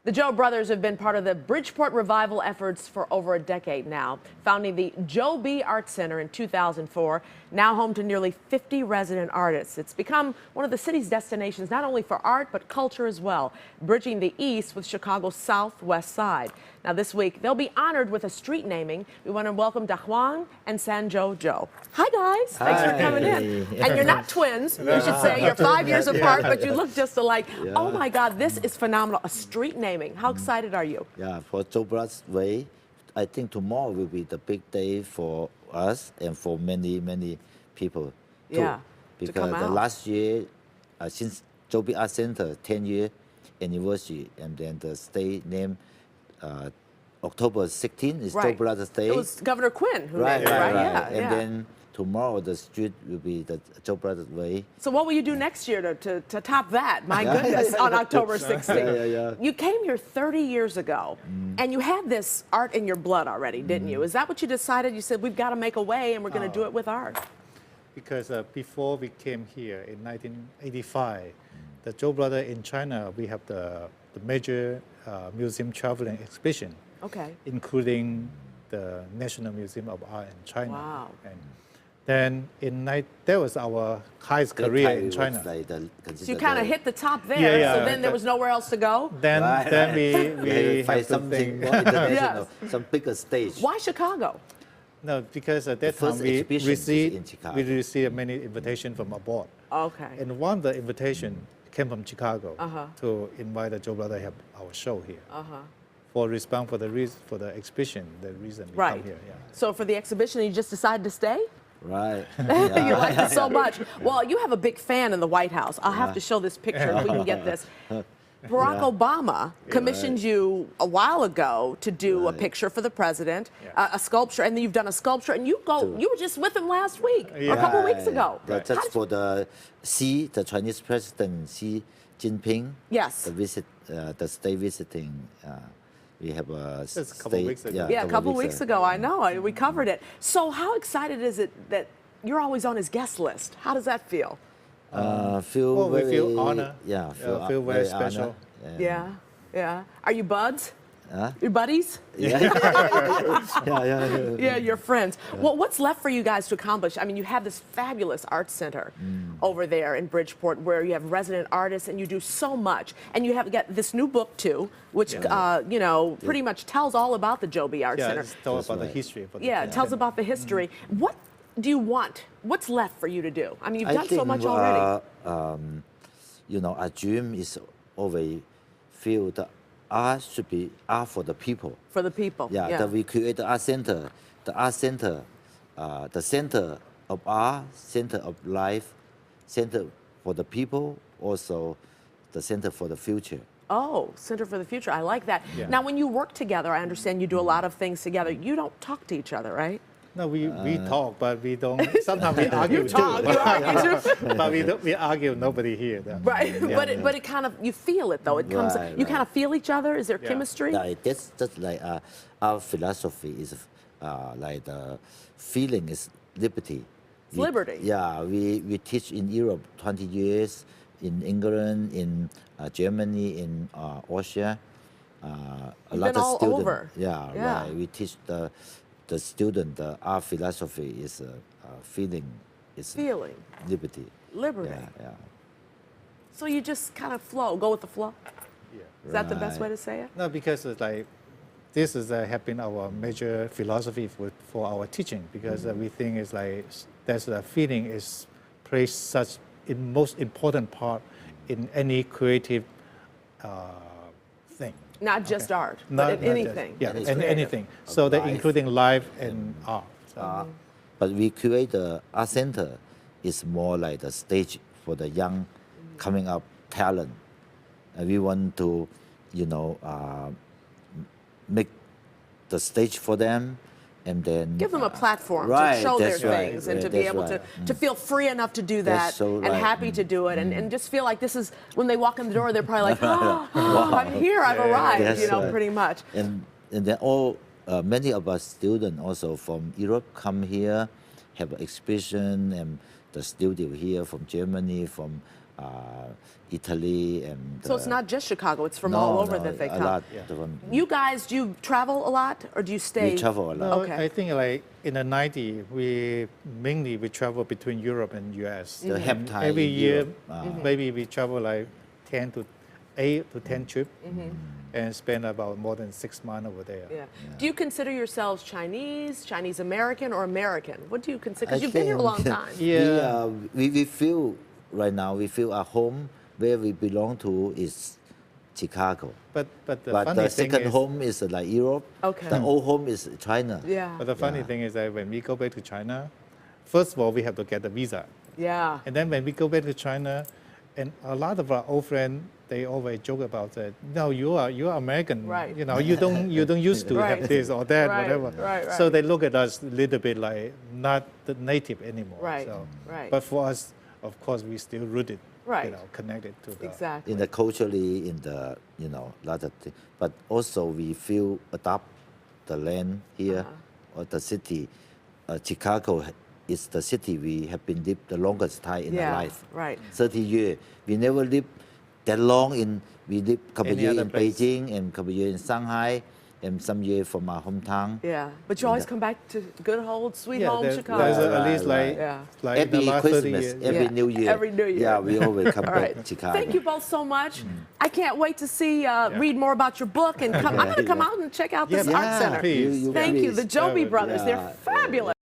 The Zhou brothers have been part of the Bridgeport revival efforts for over a decade now, founding the Zhou B Art Center in 2004, now home to nearly 50 resident artists. It's become one of the city's destinations not only for art but culture as well, bridging the east with Chicago's southwest side. Now this week, they'll be honored with a street naming. We want to welcome Dahuang and Sanzhou Zhou. Hi guys, thanks for coming in. And you're not twins, we should say. You're 5 years apart, but you look just alike. Yeah. Oh my God, this is phenomenal. A street naming. How excited are you? Yeah, for Zhou Brothers Way, I think tomorrow will be the big day for us and for many people too. Yeah, because to come the out. last year, since Zhou B Art Center 10-year anniversary, and then the state name October 16 is Zhou Brothers Day. It was Governor Quinn who named it, right? Yeah, and then tomorrow the street will be the Zhou Brothers Way. So what will you do next year to top that? My goodness, on October 16th. You came here 30 years ago, and you had this art in your blood already, didn't you? Is that what you decided? You said, we've got to make a way, and we're going to do it with art. Because before we came here in 1985, the Zhou Brothers in China, we have the major museum traveling exhibition, including the National Museum of Art in China. Wow. And then that was our highest career in China. So you kind of hit the top there, so then there was nowhere else to go? Then we find have something more international, some bigger stage. Why Chicago? No, because at that time we received many invitations from abroad. Okay. And one of the invitations came from Chicago to invite the Zhou Brothers to have our show here. For response for the exhibition, the reason we come here. Yeah. So for the exhibition, you just decided to stay? Right. You liked it so much. Well, you have a big fan in the White House. I'll have to show this picture if we can get this. Barack Obama commissioned you a while ago to do a picture for the president, a sculpture, and then you've done a sculpture, and you were just with him last week, or a couple of weeks ago. That's for the Chinese president Xi Jinping. Yes. The state visiting. We have a couple of weeks ago. Yeah, a couple of weeks ago. I know. We covered it. So how excited is it that you're always on his guest list? How does that feel? We feel honored. Yeah, feel very special. Yeah. Are you buds? Your buddies? Yeah. Yeah, you're friends. Well, what's left for you guys to accomplish? I mean, you have this fabulous art center over there in Bridgeport where you have resident artists and you do so much. And you have got this new book, too, which, you know, pretty much tells all about the Zhou B Art Center. It tells about the history. It tells about the history. What do you want? What's left for you to do? I mean, you've done so much already. You know, our dream is always feel the art should be art for the people. For the people. Yeah. That we create the art center. The art center, the center of art, center of life, center for the people, also the center for the future. Oh, Center for the Future. I like that. Now, when you work together, I understand you do a lot of things together. You don't talk to each other, right? No, we talk, but we don't. Sometimes we argue you argue too. But we argue. Nobody here. Right, but it kind of, you feel it though. It comes. You kind of feel each other. Is there chemistry? That's just like our philosophy is like the feeling is liberty. It's liberty. Yeah, we teach in Europe 20 years, in England, in Germany, in Austria. A lot of students. Over. Yeah, right. We teach the student, the art philosophy is feeling. Liberty. Liberty. Yeah. So you just kind of flow, go with the flow. Yeah. Is that the best way to say it? No, because it's like this has been our major philosophy for our teaching, because we think it's like there's a feeling plays such most important part in any creative thing. Not just art, but in anything. Anything. So they're including life and art. But we create the art center is more like the stage for the young coming up talent. And we want to, you know, make the stage for them, and then give them a platform to show their things and to be able to feel free enough to do that and happy to do it and just feel like this is, when they walk in the door, they're probably like, oh, I'm here, I've arrived, you know, pretty much. And then many of our students also from Europe come here, have an exhibition, and the studio here from Germany, from Italy, and so it's not just Chicago; it's from all over that they come. Lot, You guys, do you travel a lot, or do you stay? We travel a lot. No, Okay. I think like in the 90s, we travel between Europe and US. The And time every in year, Europe. maybe we travel like 8 to 10 trips and spend about more than 6 months over there. Yeah. Do you consider yourselves Chinese, Chinese American, or American? What do you consider? Because I you've been here a long think, time. Yeah. We feel right now, we feel our home where we belong to is Chicago. But the But funny the thing second is, home is like Europe. Okay. The old home is China. Yeah. But the funny thing is that when we go back to China, first of all, we have to get the visa. Yeah. And then when we go back to China, and a lot of our old friends, they always joke about that. No, you are American. Right. You know, you don't used to Right. have this or that, Right, whatever. right, So right. they look at us a little bit like not the native anymore. Right, So, right. But for us, of course, we still rooted. Right. You know, connected to the. Exactly. In the culturally, in the lot of things. But also we feel adopt the land here or the city. Chicago is the city we have been lived the longest time in our life. Right. 30 years. We never lived that long we lived a couple Any years other in place. Beijing and a couple years in Shanghai and some years from our hometown. Yeah. But you always come back to good old sweet Yeah, home there's Chicago. at least Right, like, Yeah. like in the Every last 30 Christmas, years. every Yeah. New Year. Every New Year. Yeah, we always come All back right. to Chicago. Thank you both so much. I can't wait to see, read more about your book, and I'm going to come out and check out this Yeah, art center. please. Thank you, the please. Zhou B brothers. Yeah, They're fabulous.